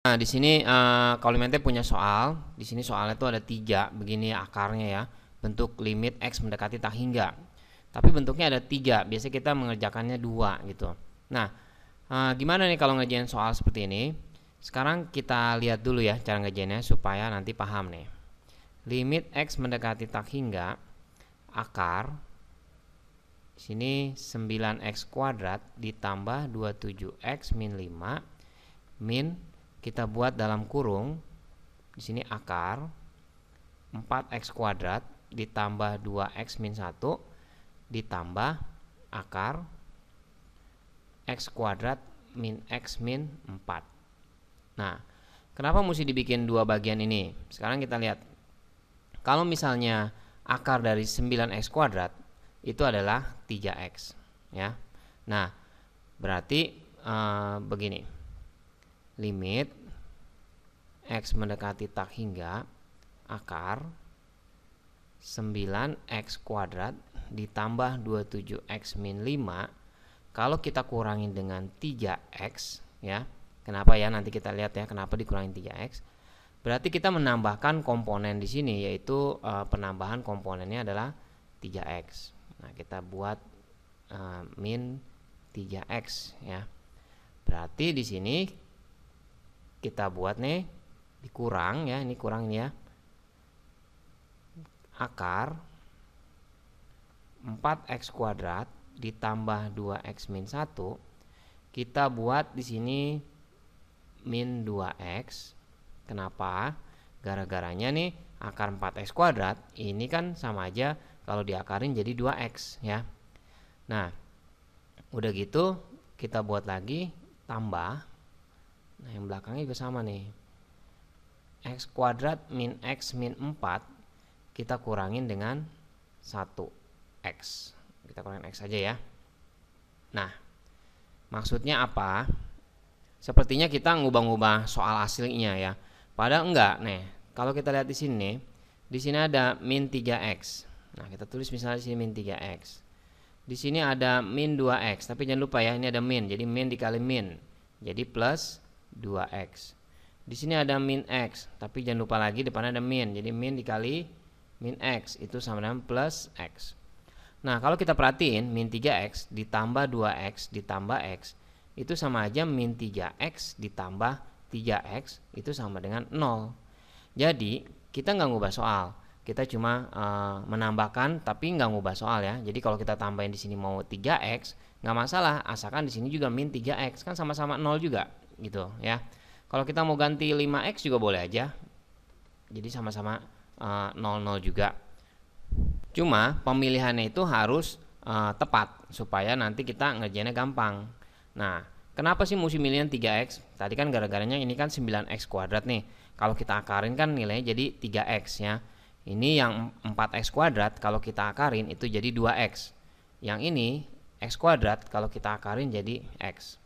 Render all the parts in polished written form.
Nah, di sini kalau Mente punya soal, di sini soalnya tuh ada 3 begini akarnya ya, bentuk limit x mendekati tak hingga. Tapi bentuknya ada 3, biasanya kita mengerjakannya 2 gitu. Nah, gimana nih kalau ngerjain soal seperti ini? Sekarang kita lihat dulu ya cara ngerjainnya supaya nanti paham nih. Limit x mendekati tak hingga akar di sini 9x kuadrat ditambah 27x min 5 min kita buat dalam kurung di sini akar 4x kuadrat ditambah 2x min 1 ditambah akar x kuadrat min x min 4. Nah, kenapa mesti dibikin dua bagian ini? Sekarang kita lihat. Kalau misalnya akar dari 9x kuadrat itu adalah 3x ya. Nah, berarti begini. Limit x mendekati tak hingga akar 9x kuadrat ditambah 27x min 5 kalau kita kurangin dengan 3x ya. Kenapa ya? Nanti kita lihat ya kenapa dikurangin 3x. Berarti kita menambahkan komponen di sini, yaitu penambahan komponennya adalah 3x. Nah, kita buat min 3x ya. Berarti di sini kita buat nih dikurang ya, ini kurang ya. Akar 4x kuadrat ditambah 2x min 1 kita buat di sini min 2x. Kenapa? Gara-garanya nih akar 4x kuadrat ini kan sama aja kalau diakarin jadi 2x ya. Nah, udah gitu kita buat lagi tambah. Nah, yang belakangnya juga sama nih. X kuadrat min x min 4 kita kurangin dengan 1x. Kita kurangin x aja ya. Nah, maksudnya apa? Sepertinya kita ngubah-ngubah soal aslinya ya. Padahal enggak nih. Kalau kita lihat di sini ada min 3x. Nah, kita tulis misalnya di sini min 3x. Di sini ada min 2x, tapi jangan lupa ya, ini ada min. Jadi min dikali min. Jadi plus 2x. Di sini ada min x, tapi jangan lupa lagi depannya ada min. Jadi min dikali min x itu sama dengan plus x. Nah, kalau kita perhatiin min 3x ditambah 2x ditambah x itu sama aja min 3x ditambah 3x itu sama dengan 0. Jadi kita nggak ngubah soal, kita cuma menambahkan tapi nggak ngubah soal ya. Jadi kalau kita tambahin di sini mau 3x nggak masalah, asalkan di sini juga min 3x kan sama-sama 0 juga gitu ya. Kalau kita mau ganti 5x juga boleh aja, jadi sama-sama 0 juga. Cuma pemilihannya itu harus tepat supaya nanti kita ngerjainnya gampang. Nah, kenapa sih mesti milihan 3x? Tadi kan gara-garanya ini kan 9x kuadrat nih. Kalau kita akarin kan nilainya jadi 3x ya. Ini yang 4x kuadrat kalau kita akarin itu jadi 2x. Yang ini x kuadrat kalau kita akarin jadi x.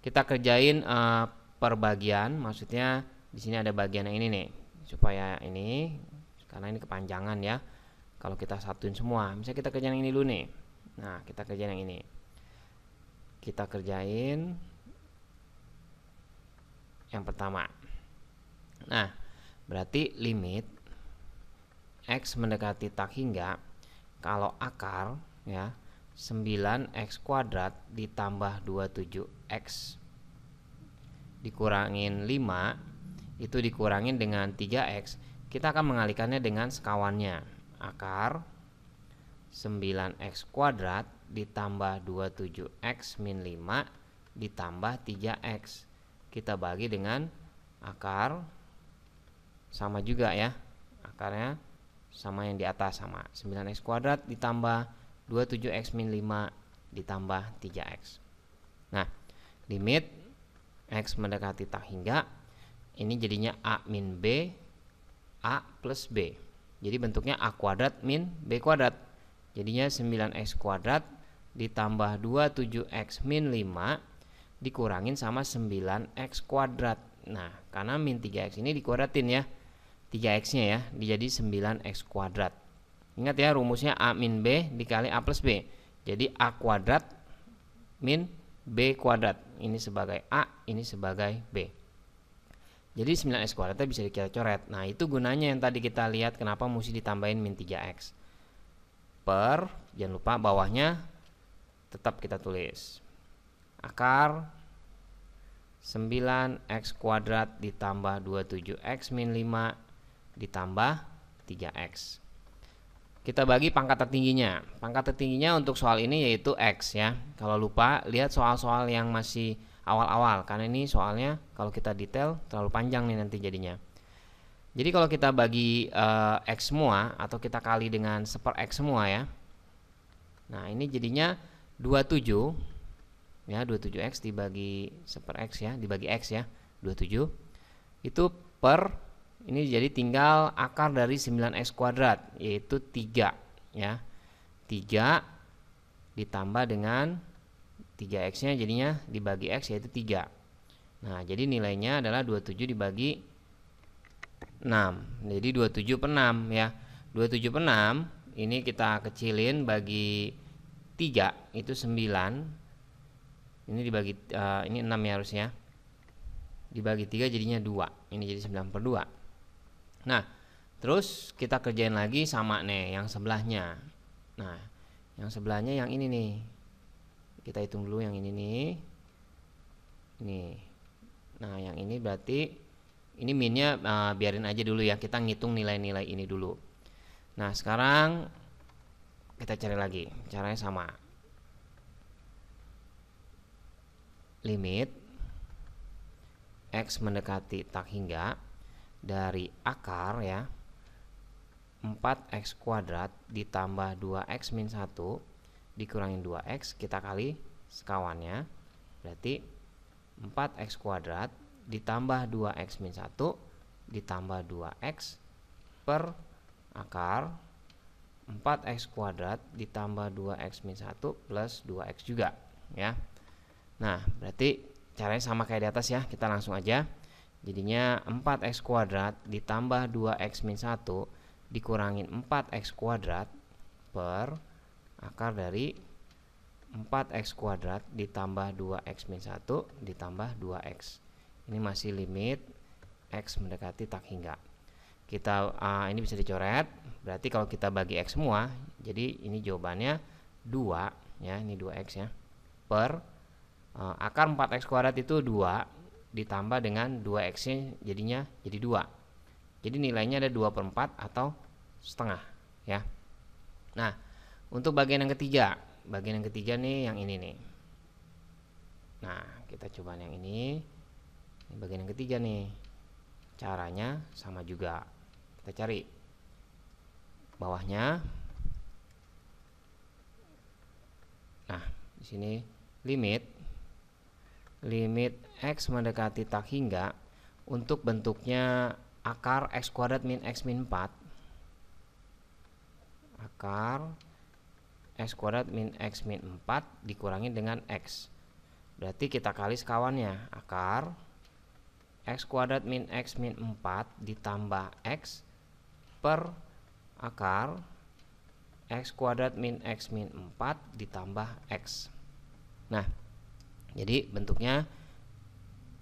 Kita kerjain perbagian, maksudnya di sini ada bagian yang ini nih. Supaya ini karena ini kepanjangan ya. Kalau kita satuin semua, misalnya kita kerjain yang ini dulu nih. Nah, kita kerjain yang ini. Kita kerjain yang pertama. Nah, berarti limit x mendekati tak hingga kalau akar ya 9x kuadrat ditambah 27x dikurangin 5 itu dikurangin dengan 3x, kita akan mengalihkannya dengan sekawannya. Akar 9x kuadrat ditambah 27x min 5 ditambah 3x kita bagi dengan akar sama juga ya, akarnya sama yang di atas, sama 9x kuadrat ditambah 27x min 5 ditambah 3x. Nah, limit x mendekati tak hingga ini jadinya a min b, a plus b. Jadi bentuknya a kuadrat min b kuadrat. Jadinya 9x kuadrat ditambah 27x min 5 dikurangin sama 9x kuadrat. Nah, karena min 3x ini dikuadratin ya, 3x nya ya, jadi 9x kuadrat. Ingat ya rumusnya a min b dikali a plus b. Jadi a kuadrat min b kuadrat. Ini sebagai a, ini sebagai b. Jadi 9x kuadratnya bisa kita coret. Nah, itu gunanya yang tadi kita lihat kenapa mesti ditambahin min 3x. Per, jangan lupa bawahnya tetap kita tulis. Akar 9x kuadrat ditambah 27x min 5 ditambah 3x. Kita bagi pangkat tertingginya. Pangkat tertingginya untuk soal ini yaitu x ya. Kalau lupa, lihat soal-soal yang masih awal-awal, karena ini soalnya kalau kita detail terlalu panjang nih nanti jadinya. Jadi kalau kita bagi x semua atau kita kali dengan 1/x semua ya. Nah, ini jadinya 27 ya, 27x dibagi 1/x ya, dibagi x ya, 27 itu per, ini jadi tinggal akar dari 9x kuadrat yaitu 3 ya, 3 ditambah dengan 3x nya jadinya dibagi x yaitu 3. Nah, jadi nilainya adalah 27 dibagi 6, jadi 27 per 6 ya. 27 per 6 ini kita kecilin bagi 3 itu 9. Ini dibagi ini 6 ya harusnya. Dibagi 3 jadinya 2. Ini jadi 9 per 2. Nah, terus kita kerjain lagi sama nih yang sebelahnya. Nah, yang sebelahnya yang ini nih. Kita hitung dulu yang ini nih. Nih. Nah, yang ini berarti ini minnya biarin aja dulu ya. Kita ngitung nilai-nilai ini dulu. Nah, sekarang kita cari lagi. Caranya sama. Limit x mendekati tak hingga dari akar ya 4x kuadrat ditambah 2x min 1 dikurangin 2x, kita kali sekawannya, berarti 4x kuadrat ditambah 2x min 1 ditambah 2x per akar 4x kuadrat ditambah 2x min 1 plus 2x juga ya. Nah, berarti caranya sama kayak di atas ya, kita langsung aja. Jadinya 4x kuadrat ditambah 2x min 1 dikurangin 4x kuadrat per akar dari 4x kuadrat ditambah 2x min 1 ditambah 2x. Ini masih limit x mendekati tak hingga. Kita ini bisa dicoret. Berarti kalau kita bagi x semua, jadi ini jawabannya 2 ya, ini 2x ya. Per akar 4x kuadrat itu 2 ditambah dengan 2x nya jadinya jadi 2. Jadi nilainya ada 2/4 atau setengah ya. Nah, untuk bagian yang ketiga nih yang ini nih. Nah, kita coba yang ini bagian yang ketiga nih. Caranya sama juga. Kita cari bawahnya. Nah, di sini limit x mendekati tak hingga untuk bentuknya akar x kuadrat min x min 4. Akar x kuadrat min x min 4 dikurangi dengan x. Berarti kita kali sekawannya. Akar x kuadrat min x min 4 ditambah x per akar x kuadrat min x min 4 ditambah x. Nah, jadi bentuknya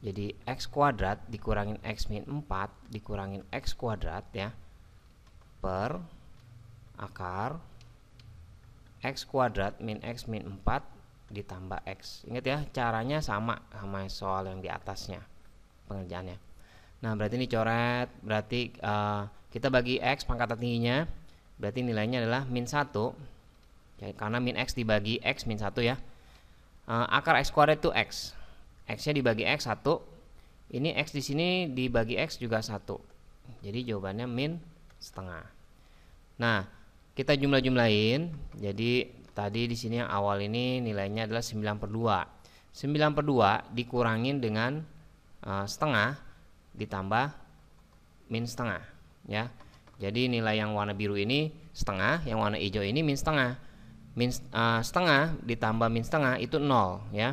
jadi x kuadrat dikurangin x min 4 dikurangin x kuadrat ya per akar x kuadrat min x min 4 ditambah x. Ingat ya, caranya sama soal yang di atasnya pengerjaannya. Nah, berarti ini coret, berarti kita bagi x pangkat tertingginya, berarti nilainya adalah min 1 ya, karena min x dibagi x min 1 ya. Akar x kuadrat itu x nya dibagi x 1, ini x di sini dibagi x juga 1, jadi jawabannya min setengah. Nah, kita jumlahin. Jadi tadi di sini yang awal ini nilainya adalah 9/2. 9/2 dikurangin dengan setengah ditambah min setengah ya. Jadi nilai yang warna biru ini setengah, yang warna hijau ini min setengah. Min setengah ditambah min setengah itu 0 ya.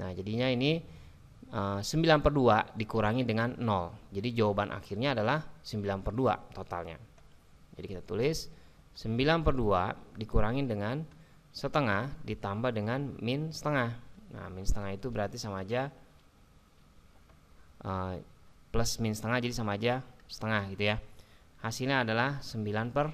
Nah, jadinya ini 9/2 dikurangi dengan 0. Jadi jawaban akhirnya adalah 9/2 totalnya. Jadi kita tulis 9/2 dikurangi dengan setengah ditambah dengan min setengah. Nah, min setengah itu berarti sama aja plus plus min setengah jadi sama aja setengah gitu ya. Hasilnya adalah 9/2.